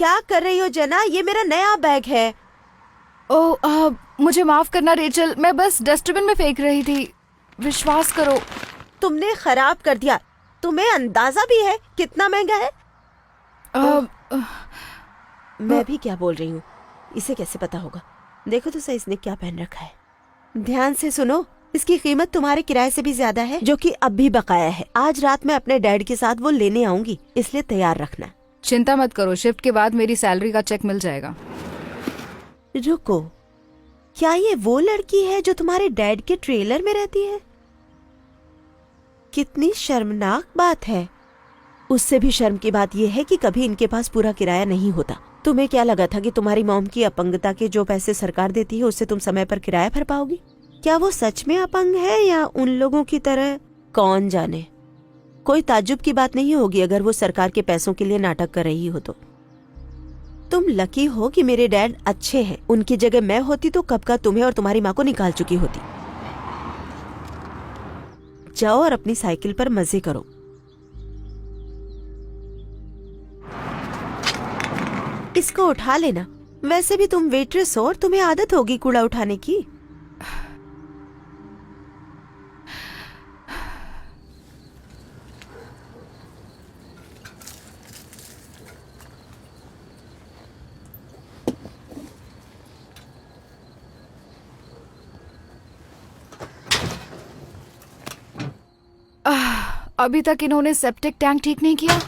क्या कर रही हो जना? ये मेरा नया बैग है। ओह मुझे माफ करना रेचल, मैं बस डस्टबिन में फेंक रही थी। विश्वास करो। तुमने खराब कर दिया। तुम्हें अंदाजा भी है कितना महंगा है? मैं भी क्या बोल रही हूँ, इसे कैसे पता होगा? देखो तो सही इसने क्या पहन रखा है। ध्यान से सुनो, इसकी कीमत तुम्हारे किराए से भी ज्यादा है, जो कि अब भी बकाया है। आज रात मैं अपने डैड के साथ वो लेने आऊंगी, इसलिए तैयार रखना। चिंता मत करो, शिफ्ट के बाद मेरी सैलरी का चेक मिल जाएगा। रुको, क्या ये वो लड़की है जो तुम्हारे डैड के ट्रेलर में रहती है? कितनी शर्मनाक बात है। उससे भी शर्म की बात यह है कि कभी इनके पास पूरा किराया नहीं होता। तुम्हें क्या लगा था कि तुम्हारी मॉम की अपंगता के जो पैसे सरकार देती है उससे तुम समय पर किराया भर पाओगी? क्या वो सच में अपंग है या उन लोगों की तरह? कौन जाने। कोई ताज्जुब की बात नहीं होगी अगर वो सरकार के पैसों के लिए नाटक कर रही हो तो। तुम लकी हो कि मेरे डैड अच्छे हैं। उनकी जगह मैं होती तो कब का तुम्हें और तुम्हारी माँ को निकाल चुकी होती। जाओ और अपनी साइकिल पर मजे करो। इसको उठा लेना। वैसे भी तुम वेट्रेस हो और तुम्हें आदत होगी कूड़ा उठाने की। अभी तक इन्होंने सेप्टिक टैंक ठीक नहीं किया।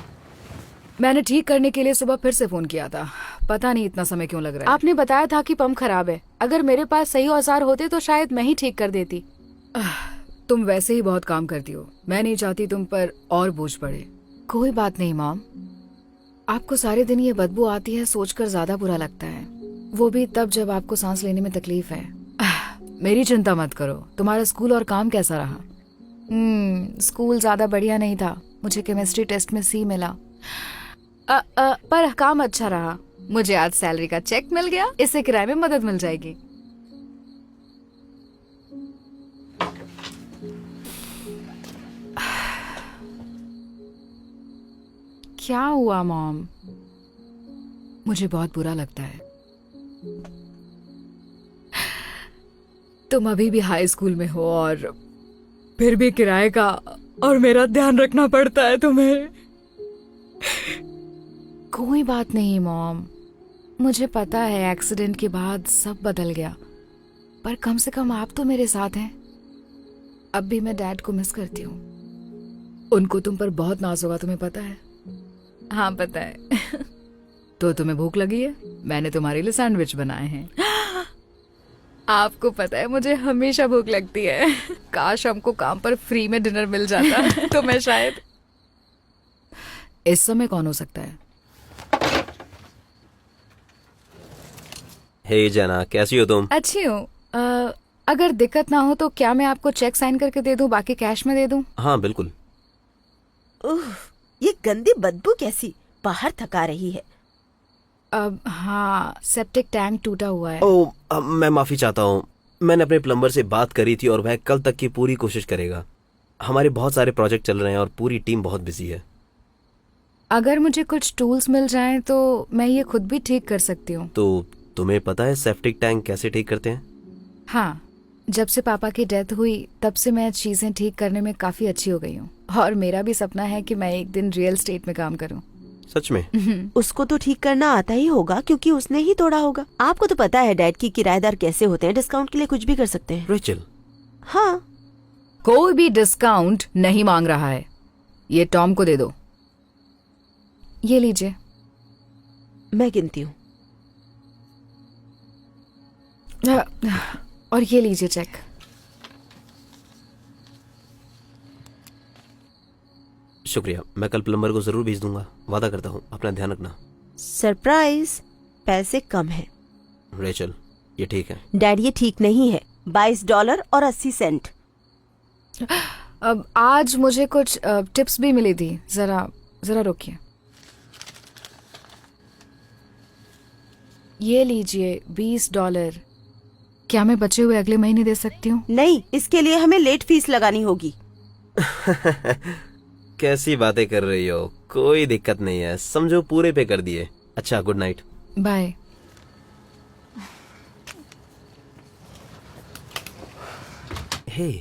मैंने ठीक करने के लिए सुबह फिर से फोन किया था। पता नहीं इतना समय क्यों लग रहा है। आपने बताया था कि पंप खराब है। अगर मेरे पास सही औजार होते तो शायद मैं ही ठीक कर देती। तुम वैसे ही बहुत काम करती हो, मैं नहीं चाहती तुम पर और बोझ पड़े। कोई बात नहीं मॉम, आपको सारे दिन ये बदबू आती है सोचकर ज्यादा बुरा लगता है, वो भी तब जब आपको सांस लेने में तकलीफ है। मेरी चिंता मत करो। तुम्हारा स्कूल और काम कैसा रहा? स्कूल ज्यादा बढ़िया नहीं था। मुझे केमिस्ट्री टेस्ट में C मिला। पर काम अच्छा रहा। मुझे आज सैलरी का चेक मिल गया, इससे किराए में मदद मिल जाएगी। क्या हुआ मॉम? मुझे बहुत बुरा लगता है। तुम अभी भी हाई स्कूल में हो और फिर भी किराए का और मेरा ध्यान रखना पड़ता है तुम्हें। कोई बात नहीं मॉम, मुझे पता है एक्सीडेंट के बाद सब बदल गया, पर कम से कम आप तो मेरे साथ हैं। अब भी मैं डैड को मिस करती हूँ। उनको तुम पर बहुत नाज होगा, तुम्हें पता है? हाँ पता है। तो तुम्हें भूख लगी है? मैंने तुम्हारे लिए सैंडविच बनाए हैं। आपको पता है मुझे हमेशा भूख लगती है। काश हमको काम पर फ्री में डिनर मिल जाता तो मैं शायद। इस समय कौन हो सकता है? हे जना, कैसी हो तुम? अच्छी हूँ। अगर दिक्कत ना हो तो क्या मैं आपको चेक साइन करके दे दूं, बाकी कैश में दे दूं? हाँ बिल्कुल। ये गंदी बदबू कैसी बाहर थका रही है। हाँ, सेप्टिक टैंक टूटा हुआ है। मैं माफी चाहता हूँ। मैंने अपने प्लम्बर से बात करी थी और वह कल तक की पूरी कोशिश करेगा। हमारे बहुत सारे प्रोजेक्ट चल रहे हैं और पूरी टीम बहुत बिजी है। अगर मुझे कुछ टूल्स मिल जाएं तो मैं ये खुद भी ठीक कर सकती हूँ। तो तुम्हें पता है सेप्टिक टैंक कैसे ठीक करते हैं? हाँ, जब से पापा की डेथ हुई तब से मैं चीजें ठीक करने में काफी अच्छी हो गई हूँ। और मेरा भी सपना है कि मैं एक दिन रियल स्टेट में काम करूँ। सच में? उसको तो ठीक करना आता ही होगा क्योंकि उसने ही तोड़ा होगा। आपको तो पता है डैड की किराएदार कैसे होते हैं, डिस्काउंट के लिए कुछ भी कर सकते हैं। रेचल, हाँ, कोई भी डिस्काउंट नहीं मांग रहा है। ये टॉम को दे दो। ये लीजिए। मैं गिनती हूँ। और ये लीजिए चेक। शुक्रिया। मैं कल प्लम्बर को जरूर भेज दूंगा, वादा करता हूँ। अपना ध्यान रखना। सरप्राइज, पैसे कम हैं। रेचल, ये ठीक है? डैड ये ठीक नहीं है। $22 और 80 सेंट। अब आज मुझे कुछ टिप्स भी मिली थी। जरा रुकिए। ये लीजिए $20। क्या मैं बचे हुए अगले महीने दे सकती हूँ? नहीं, इसके लिए हमें लेट फीस लगानी होगी। कैसी बातें कर रही हो? कोई दिक्कत नहीं है, समझो पूरे पे कर दिए। अच्छा, गुड नाइट। बाय। हे,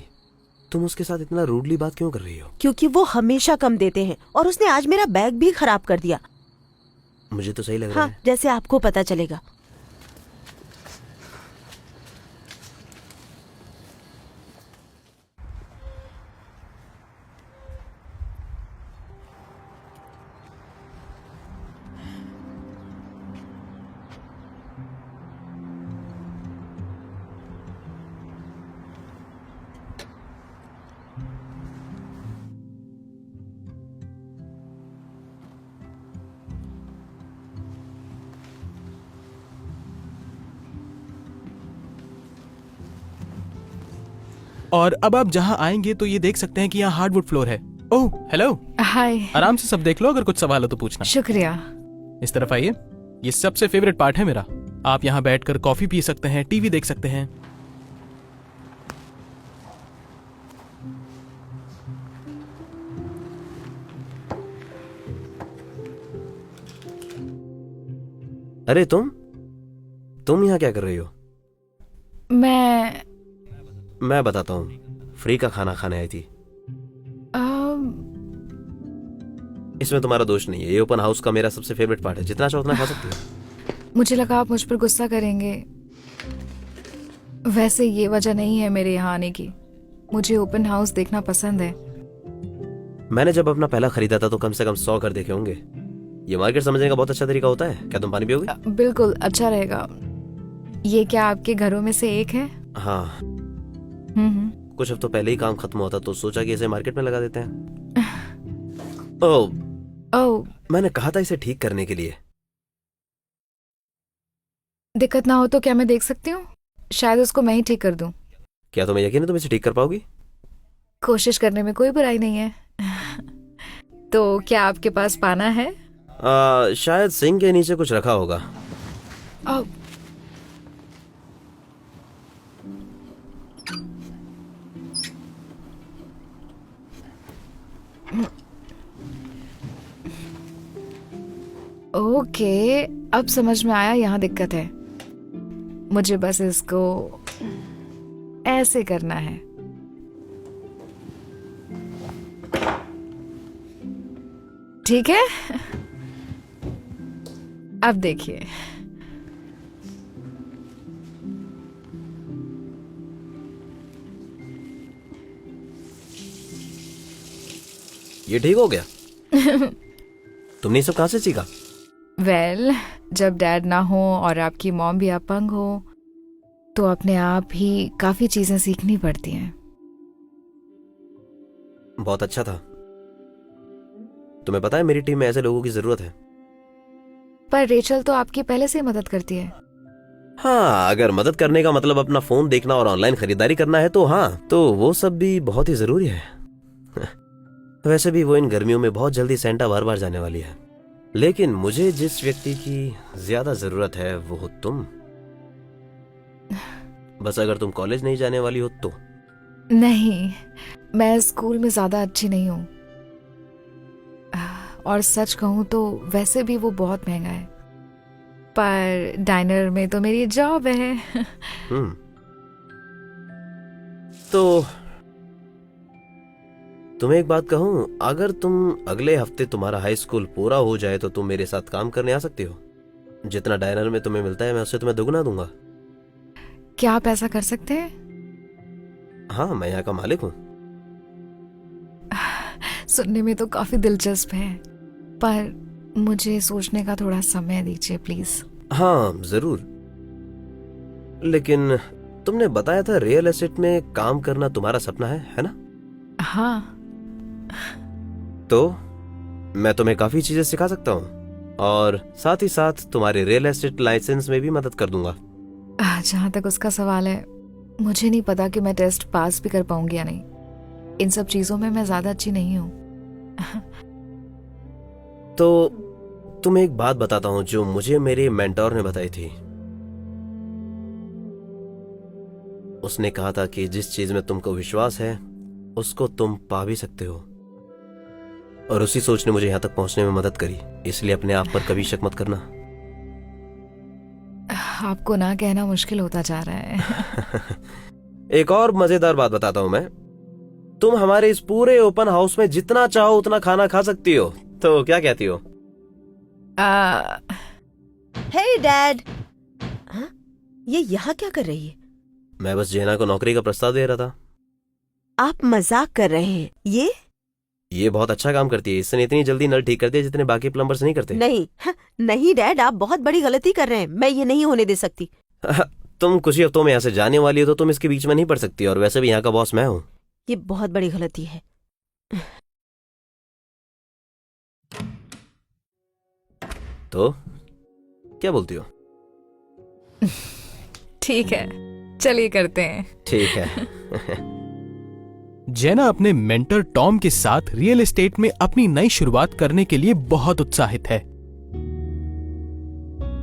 तुम उसके साथ इतना रूडली बात क्यों कर रही हो? क्योंकि वो हमेशा कम देते हैं और उसने आज मेरा बैग भी खराब कर दिया। मुझे तो सही लग रहा हाँ, है। जैसे आपको पता चलेगा। और अब आप जहाँ आएंगे तो ये देख सकते हैं कि यहाँ हार्डवुड फ्लोर है। ओह हेलो, हाय। आराम से सब देख लो, अगर कुछ सवाल हो तो पूछना। शुक्रिया। इस तरफ आइए, ये सबसे फेवरेट पार्ट है मेरा। आप यहाँ बैठकर कॉफी पी सकते हैं, टीवी देख सकते हैं। अरे तुम यहाँ क्या कर रही हो? मैं बताता हूँ, फ्री का खाना खाने आई थी। इसमें तुम्हारा दोष नहीं है, ये ओपन हाउस का मेरा सबसे फेवरेट पार्ट है। जितना चाहो उतना खा सकती हो। मुझे लगा आप मुझ पर गुस्सा करेंगे। वैसे ये वजह नहीं है मेरे यहाँ आने की। मुझे ओपन हाउस देखना पसंद है। मैंने जब अपना पहला खरीदा था तो कम से कम 100 घर देखे होंगे। ये मार्केट समझने का बहुत अच्छा तरीका होता है। क्या तुम पानी पियोगे? बिल्कुल, अच्छा रहेगा। ये क्या आपके घरों में से एक है? हाँ, कुछ हफ्तों पहले ही काम खत्म हुआ था तो सोचा कि इसे मार्केट में लगा देते हैं। ओह, मैंने कहा था इसे ठीक करने के लिए। दिक्कत ना हो तो क्या मैं देख सकती हूँ? शायद उसको मैं ही ठीक कर दूं। क्या तुम्हें यकीन है तुम इसे ठीक कर पाओगी? कोशिश करने में कोई बुराई नहीं है। तो क्या आपके पास पाना है? शायद सिंक के नीचे कुछ रखा होगा। ओह, ओके, अब समझ में आया यहाँ दिक्कत है। मुझे बस इसको ऐसे करना है। ठीक है, अब देखिए। ये ठीक हो गया? तुमने ये सब कहाँ से सीखा? वेल, जब डैड ना हो और आपकी मॉम भी अपंग हो तो अपने आप ही काफी चीजें सीखनी पड़ती हैं। बहुत अच्छा था। तुम्हें पता है मेरी टीम में ऐसे लोगों की जरूरत है। पर रेचल तो आपकी पहले से ही मदद करती है। हाँ, अगर मदद करने का मतलब अपना फोन देखना और ऑनलाइन खरीदारी करना है तो हाँ, तो वो सब भी बहुत ही जरूरी है। वैसे भी वो इन गर्मियों में बहुत जल्दी सेंटा बार बार जाने वाली है। लेकिन मुझे जिस व्यक्ति की ज्यादा जरूरत है वो हो तुम। बस अगर तुम कॉलेज नहीं जाने वाली हो तो। नहीं, मैं स्कूल में ज्यादा अच्छी नहीं हूँ। और सच कहूँ तो वैसे भी वो बहुत महंगा है। पर डाइनर में तो मेरी जॉब है। तो तुम्हें एक बात कहूं, अगर तुम अगले हफ्ते तुम्हारा हाई स्कूल पूरा हो जाए तो तुम मेरे साथ काम करने आ सकती हो। जितना डाइनर में तुम्हें मिलता है मैं उससे तुम्हें दुगना दूंगा। क्या आप ऐसा कर सकते हैं? हाँ, मैं यहाँ का मालिक हूँ। सुनने में तो काफी दिलचस्प है, पर मुझे सोचने का थोड़ा समय दीजिए प्लीज। हाँ जरूर, लेकिन तुमने बताया था रियल एस्टेट में काम करना तुम्हारा सपना है ना? हाँ। तो मैं तुम्हें काफी चीजें सिखा सकता हूँ और साथ ही साथ तुम्हारे रियल एस्टेट लाइसेंस में भी मदद कर दूंगा। जहाँ तक उसका सवाल है, मुझे नहीं पता कि मैं टेस्ट पास भी कर पाऊंगी या नहीं। इन सब चीजों में मैं ज्यादा अच्छी नहीं हूँ। तो तुम्हें एक बात बताता हूँ जो मुझे मेरे मेंटोर ने बताई थी। उसने कहा था कि जिस चीज में तुमको विश्वास है उसको तुम पा भी सकते हो, और उसी सोच ने मुझे यहाँ तक पहुंचने में मदद करी। इसलिए अपने आप पर कभी शक मत करना। आपको ना कहना मुश्किल होता जा रहा है। एक और मजेदार बात बताता हूँ मैं। तुम हमारे इस पूरे ओपन हाउस में जितना चाहो उतना खाना खा सकती हो, तो क्या कहती हो? हे डैड, हाँ? ये यहाँ क्या कर रही है? मैं बस जेना को नौकरी का प्रस्ताव दे रहा था। आप मजाक कर रहे हैं? ये बहुत अच्छा काम करती है। इसने इतनी जल्दी नल ठीक करती है जितने बाकी प्लम्बर्स नहीं करते। नहीं, नहीं डैड, आप बहुत बड़ी गलती कर रहे हैं। मैं ये नहीं होने दे सकती। तुम कुछ ही हफ्तों में यहाँ से जाने वाली हो तो तुम इसके बीच में नहीं पड़ सकती, और वैसे भी यहाँ का बॉस मैं हूँ। ये बहुत बड़ी गलती है। तो क्या बोलती हो? ठीक है, चलिए करते हैं। ठीक है। जेना अपने मेंटर टॉम के साथ रियल एस्टेट में अपनी नई शुरुआत करने के लिए बहुत उत्साहित है।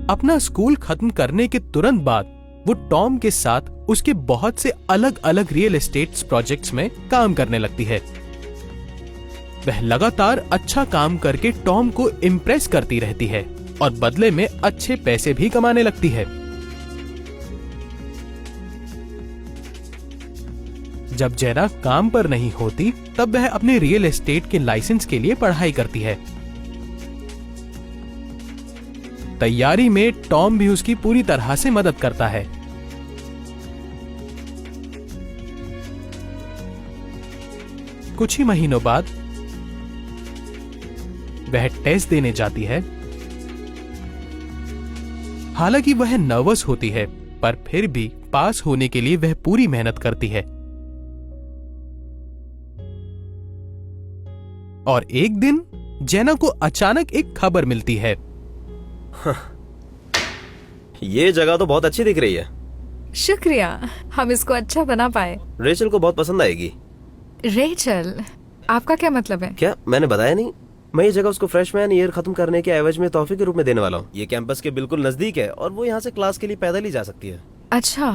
अपना स्कूल खत्म करने के तुरंत बाद वो टॉम के साथ उसके बहुत से अलग अलग रियल एस्टेट प्रोजेक्ट्स में काम करने लगती है। वह लगातार अच्छा काम करके टॉम को इम्प्रेस करती रहती है और बदले में अच्छे पैसे भी कमाने लगती है। जब जेना काम पर नहीं होती तब वह अपने रियल एस्टेट के लाइसेंस के लिए पढ़ाई करती है। तैयारी में टॉम भी उसकी पूरी तरह से मदद करता है। कुछ ही महीनों बाद वह टेस्ट देने जाती है। हालांकि वह नर्वस होती है, पर फिर भी पास होने के लिए वह पूरी मेहनत करती है। और एक दिन जेना को अचानक एक खबर मिलती है। ये जगह तो बहुत अच्छी दिख रही है। शुक्रिया, हम इसको अच्छा बना पाए। रेचल को बहुत पसंद आएगी। रेचल, आपका क्या मतलब है? क्या मैंने बताया नहीं? मैं ये जगह उसको फ्रेशमैन ईयर खत्म करने के एवज में तोहफे के रूप में देने वाला हूँ। ये कैंपस के बिल्कुल नजदीक है और वो यहाँ से क्लास के लिए पैदल ही जा सकती है। अच्छा,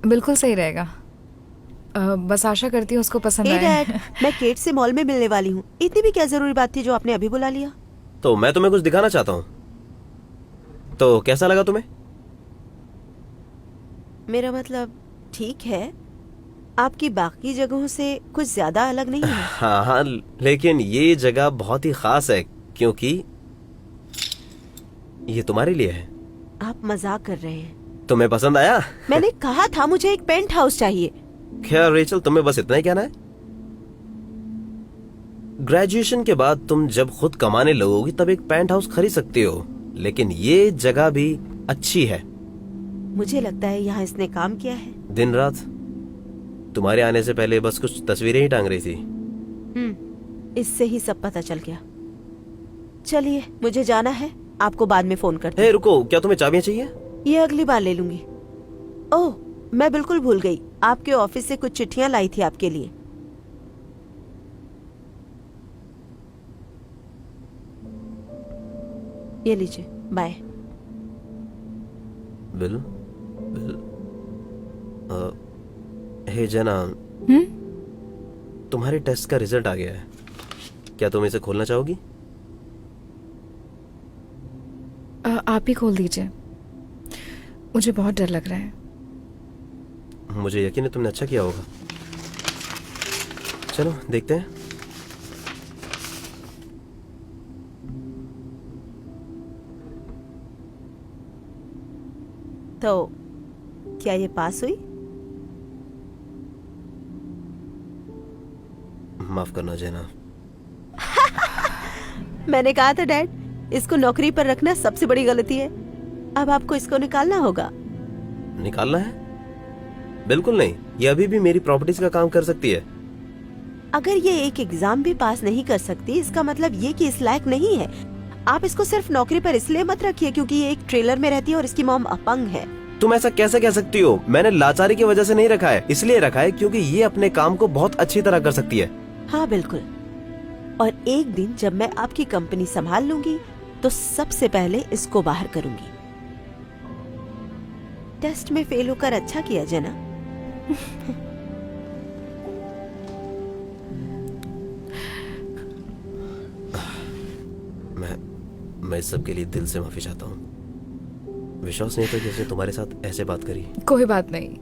बिल्कुल सही रहेगा। बस आशा करती हूँ उसको पसंद हे आए। डैड, मैं केट से मॉल में मिलने वाली हूँ। इतनी भी क्या जरूरी बात थी जो आपने अभी बुला लिया? तो मैं तुम्हें कुछ दिखाना चाहता हूँ, तो कैसा लगा तुम्हें? मेरा मतलब ठीक है, आपकी बाकी जगहों से कुछ ज्यादा अलग नहीं है। हाँ हाँ, लेकिन ये जगह बहुत ही खास है क्योंकि ये तुम्हारे लिए है। आप मजाक कर रहे हैं? तुम्हें पसंद आया? मैंने कहा था मुझे एक पेंट हाउस चाहिए। क्या रेचल, तुम्हें बस इतना ही कहना है? ग्रेजुएशन के बाद तुम जब खुद कमाने लगोगी तब एक पेंट हाउस खरीद सकती हो, लेकिन ये जगह भी अच्छी है। मुझे लगता है यहाँ इसने काम किया है। दिन रात तुम्हारे आने से पहले बस कुछ तस्वीरें ही टांग रही थी। इससे ही सब पता चल गया। चलिए, मुझे जाना है, आपको बाद में फोन करते हे रुको, क्या तुम्हें चाबियां चाहिए? ये अगली बार ले लूंगी। ओह, मैं बिल्कुल भूल गई, आपके ऑफिस से कुछ चिट्ठियां लाई थी आपके लिए। ये लीजिए, बाय। बिल बिल हे जना, तुम्हारे टेस्ट का रिजल्ट आ गया है। क्या तुम इसे खोलना चाहोगी? आप ही खोल दीजिए, मुझे बहुत डर लग रहा है। मुझे यकीन है तुमने अच्छा किया होगा। चलो देखते हैं। तो क्या ये पास हुई? माफ करना जेना। मैंने कहा था डैड, इसको नौकरी पर रखना सबसे बड़ी गलती है। अब आपको इसको निकालना होगा। निकालना है? बिल्कुल नहीं, ये अभी भी मेरी प्रॉपर्टीज का काम कर सकती है। अगर ये एक एग्जाम भी पास नहीं कर सकती, इसका मतलब ये कि इस लायक नहीं है। आप इसको सिर्फ नौकरी पर इसलिए मत रखिए क्योंकि ये एक ट्रेलर में रहती है और इसकी मॉम अपंग है। तुम ऐसा कैसे कह सकती हो? मैंने लाचारी की वजह से नहीं रखा है, इसलिए रखा है क्योंकि ये अपने काम को बहुत अच्छी तरह कर सकती है। हाँ बिल्कुल, और एक दिन जब मैं आपकी कंपनी संभाल लूंगी तो सबसे पहले इसको बाहर करूंगी। टेस्ट में फेल होकर अच्छा किया जना। मैं इस सब के लिए दिल से माफी चाहता हूँ। विश्वास नहीं था कि उसने तुम्हारे साथ ऐसे बात करी। कोई बात नहीं,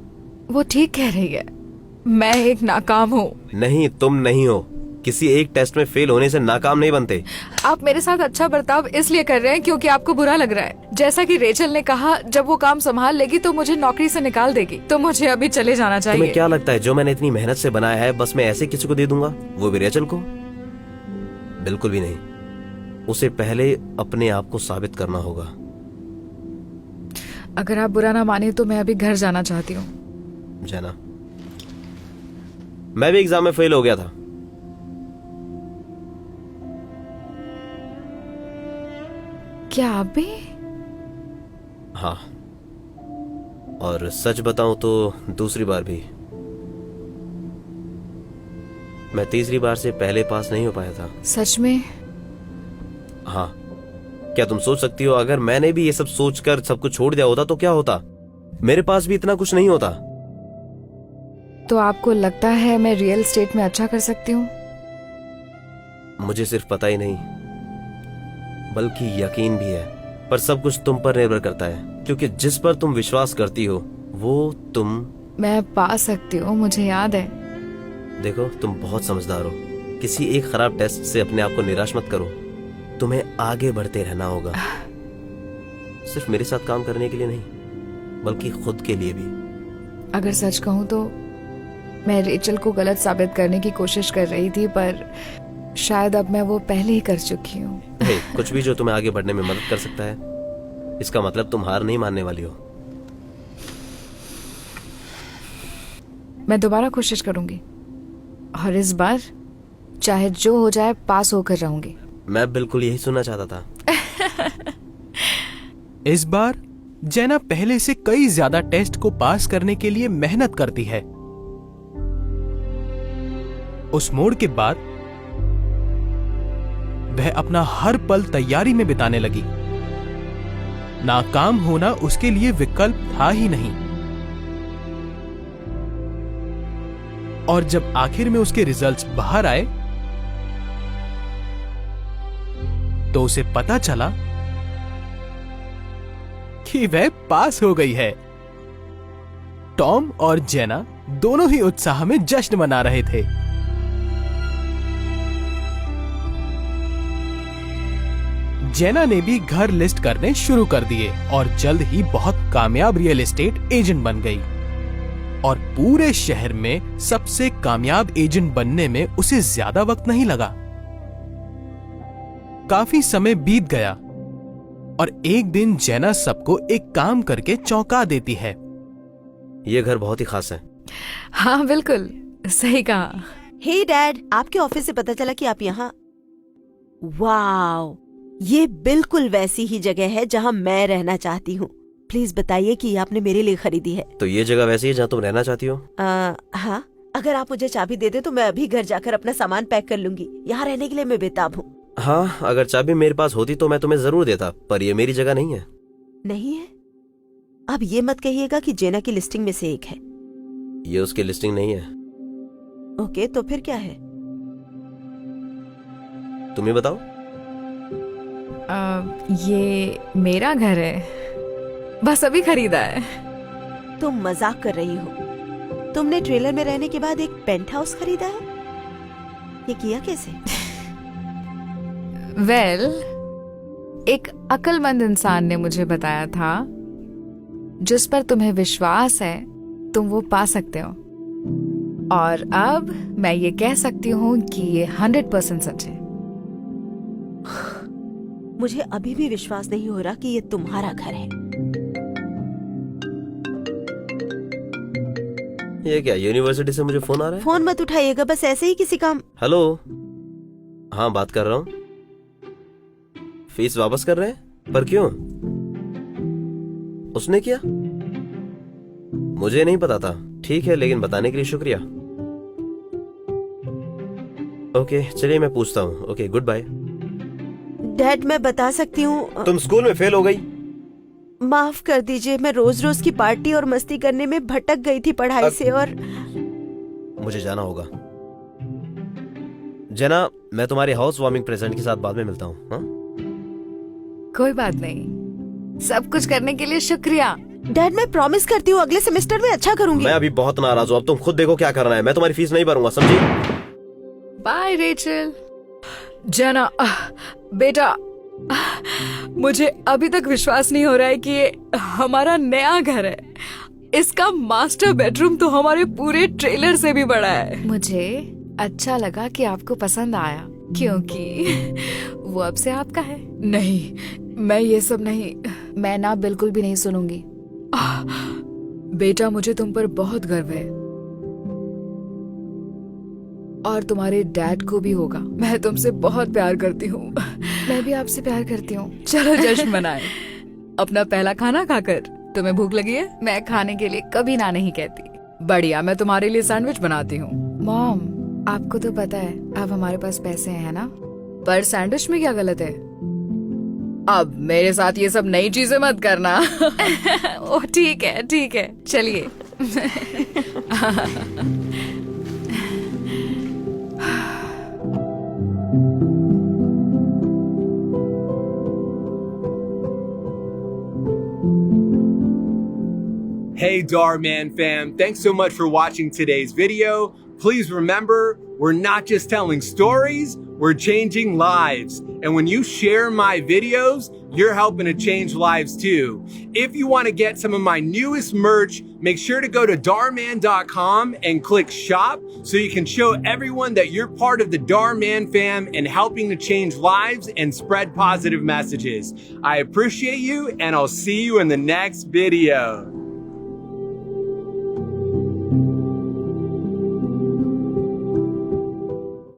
वो ठीक कह रही है। मैं एक नाकाम हूँ। नहीं, तुम नहीं हो। किसी एक टेस्ट में फेल होने से नाकाम नहीं बनते। आप मेरे साथ अच्छा बर्ताव इसलिए कर रहे हैं क्योंकि आपको बुरा लग रहा है। जैसा कि रेचल ने कहा, जब वो काम संभाल लेगी तो मुझे नौकरी से निकाल देगी, तो मुझे अभी चले जाना तुम्हें चाहिए। क्या लगता है जो मैंने इतनी मेहनत से बनाया है बस मैं ऐसे किसी को दे दूंगा, वो भी रेचल को? बिल्कुल भी नहीं। उसे पहले अपने आप को साबित करना होगा। अगर आप बुरा ना माने तो मैं अभी घर जाना चाहती हूँ। जाना? मैं भी एग्जाम में फेल हो गया था। क्या आप भी? हाँ, और सच बताऊं तो दूसरी बार भी। मैं तीसरी बार से पहले पास नहीं हो पाया था। सच में? हाँ। क्या तुम सोच सकती हो अगर मैंने भी ये सब सोचकर सब कुछ छोड़ दिया होता तो क्या होता? मेरे पास भी इतना कुछ नहीं होता। तो आपको लगता है मैं रियल एस्टेट में अच्छा कर सकती हूँ? मुझे सिर्फ पता ही नहीं बल्कि यकीन भी है, पर सब कुछ तुम पर निर्भर करता है, क्योंकि जिस पर तुम विश्वास करती हो वो तुम। मैं पा सकती हूँ, मुझे याद है। देखो, तुम बहुत समझदार हो। किसी एक खराब टेस्ट से अपने आप को निराश मत करो। तुम्हें आगे बढ़ते रहना होगा, सिर्फ मेरे साथ काम करने के लिए नहीं बल्कि खुद के लिए भी। अगर सच कहूँ तो मैं रेचल को गलत साबित करने की कोशिश कर रही थी, पर शायद अब मैं वो पहले ही कर चुकी हूँ। कुछ भी जो तुम्हें आगे बढ़ने में मदद कर सकता है, इसका मतलब तुम हार नहीं मानने वाली हो। मैं दोबारा कोशिश करूंगी और इस बार चाहे जो हो जाए पास होकर रहूंगी। मैं बिल्कुल यही सुनना चाहता था। इस बार जेना पहले से कई ज्यादा टेस्ट को पास करने के लिए मेहनत करती है। उस मोड़ के बाद वह अपना हर पल तैयारी में बिताने लगी। नाकाम होना उसके लिए विकल्प था ही नहीं। और जब आखिर में उसके रिजल्ट्स बाहर आए तो उसे पता चला कि वह पास हो गई है। टॉम और जेना दोनों ही उत्साह में जश्न मना रहे थे। जेना ने भी घर लिस्ट करने शुरू कर दिए और जल्द ही बहुत कामयाब रियल एस्टेट एजेंट बन गई। और पूरे शहर में सबसे कामयाब एजेंट बनने में उसे ज्यादा वक्त नहीं लगा। काफी समय बीत गया और एक दिन जेना सबको एक काम करके चौंका देती है। ये घर बहुत ही खास है। हाँ बिल्कुल सही कहा। हे डैड, आपके ऑफिस से पता चला कि आप यहाँ। वाव, ये बिल्कुल वैसी ही जगह है जहाँ मैं रहना चाहती हूँ। प्लीज बताइए कि ये आपने मेरे लिए खरीदी है। तो ये जगह वैसी है जहाँ तुम रहना चाहती हो? हाँ, अगर आप मुझे चाबी दे दे तो मैं अभी घर जाकर अपना सामान पैक कर लूंगी। यहाँ रहने के लिए मैं बेताब हूँ। हाँ, अगर चाबी मेरे पास होती तो मैं तुम्हें जरूर देता, पर ये मेरी जगह नहीं है। नहीं है? अब ये मत कहिएगा कि जेना की लिस्टिंग में से एक है। ये उसकी लिस्टिंग नहीं है। ओके, तो फिर क्या है? तुम ही बताओ। ये मेरा घर है, बस अभी खरीदा है। तुम मजाक कर रही हो? तुमने ट्रेलर में रहने के बाद एक पेंट हाउस खरीदा है? ये किया कैसे? वेल, एक अक्लमंद इंसान ने मुझे बताया था, जिस पर तुम्हें विश्वास है तुम वो पा सकते हो। और अब मैं ये कह सकती हूँ कि ये 100% सच है। मुझे अभी भी विश्वास नहीं हो रहा कि ये तुम्हारा घर है। ये क्या, यूनिवर्सिटी से मुझे फोन आ रहा है? फोन मत उठाइएगा, बस ऐसे ही किसी काम। हेलो, हाँ बात कर रहा हूँ। फीस वापस कर रहे हैं? पर क्यों? उसने किया? मुझे नहीं पता था। ठीक है, लेकिन बताने के लिए शुक्रिया। ओके, चलिए मैं पूछता हूँ। Okay, good bye. डैड, मैं बता सकती हूँ। तुम स्कूल में फेल हो गई। माफ कर दीजिए, मैं रोज रोज की पार्टी और मस्ती करने में भटक गई थी पढ़ाई से। और मुझे जाना होगा। जना, मैं तुम्हारी हाउस वार्मिंग प्रेजेंट के साथ बाद में मिलता हूँ। हाँ? कोई बात नहीं, सब कुछ करने के लिए शुक्रिया। डैड मैं प्रॉमिस करती हूँ अगले सेमेस्टर में अच्छा करूंगी। मैं अभी बहुत नाराज हूँ, अब तुम खुद देखो क्या करना है। मैं तुम्हारी फीस नहीं भरूंगा, समझी? Bye Rachel. जना बेटा, मुझे अभी तक विश्वास नहीं हो रहा है कि ये हमारा नया घर है। इसका मास्टर बेडरूम तो हमारे पूरे ट्रेलर से भी बड़ा है। मुझे अच्छा लगा कि आपको पसंद आया, क्योंकि वो अब से आपका है। नहीं, मैं ये सब नहीं, मैं ना बिल्कुल भी नहीं सुनूंगी। बेटा, मुझे तुम पर बहुत गर्व है और तुम्हारे डैड को भी होगा। मैं तुमसे बहुत प्यार करती हूँ। मैं भी आपसे प्यार करती हूँ। चलो जश्न मनाएं। अपना पहला खाना खाकर। तुम्हें भूख लगी है? मैं खाने के लिए कभी ना नहीं कहती। बढ़िया, मैं तुम्हारे लिए सैंडविच बनाती हूँ। मॉम, आपको तो पता है अब हमारे पास पैसे हैं ना, पर सैंडविच में क्या गलत है? अब मेरे साथ ये सब नई चीजें मत करना। ओह ठीक है ठीक है, चलिए। Hey Darman fam, thanks so much for watching today's video. Please remember, we're not just telling stories, we're changing lives. And when you share my videos, you're helping to change lives too. If you want to get some of my newest merch, make sure to go to darman.com and click shop so you can show everyone that you're part of the Darman fam and helping to change lives and spread positive messages. I appreciate you and I'll see you in the next video.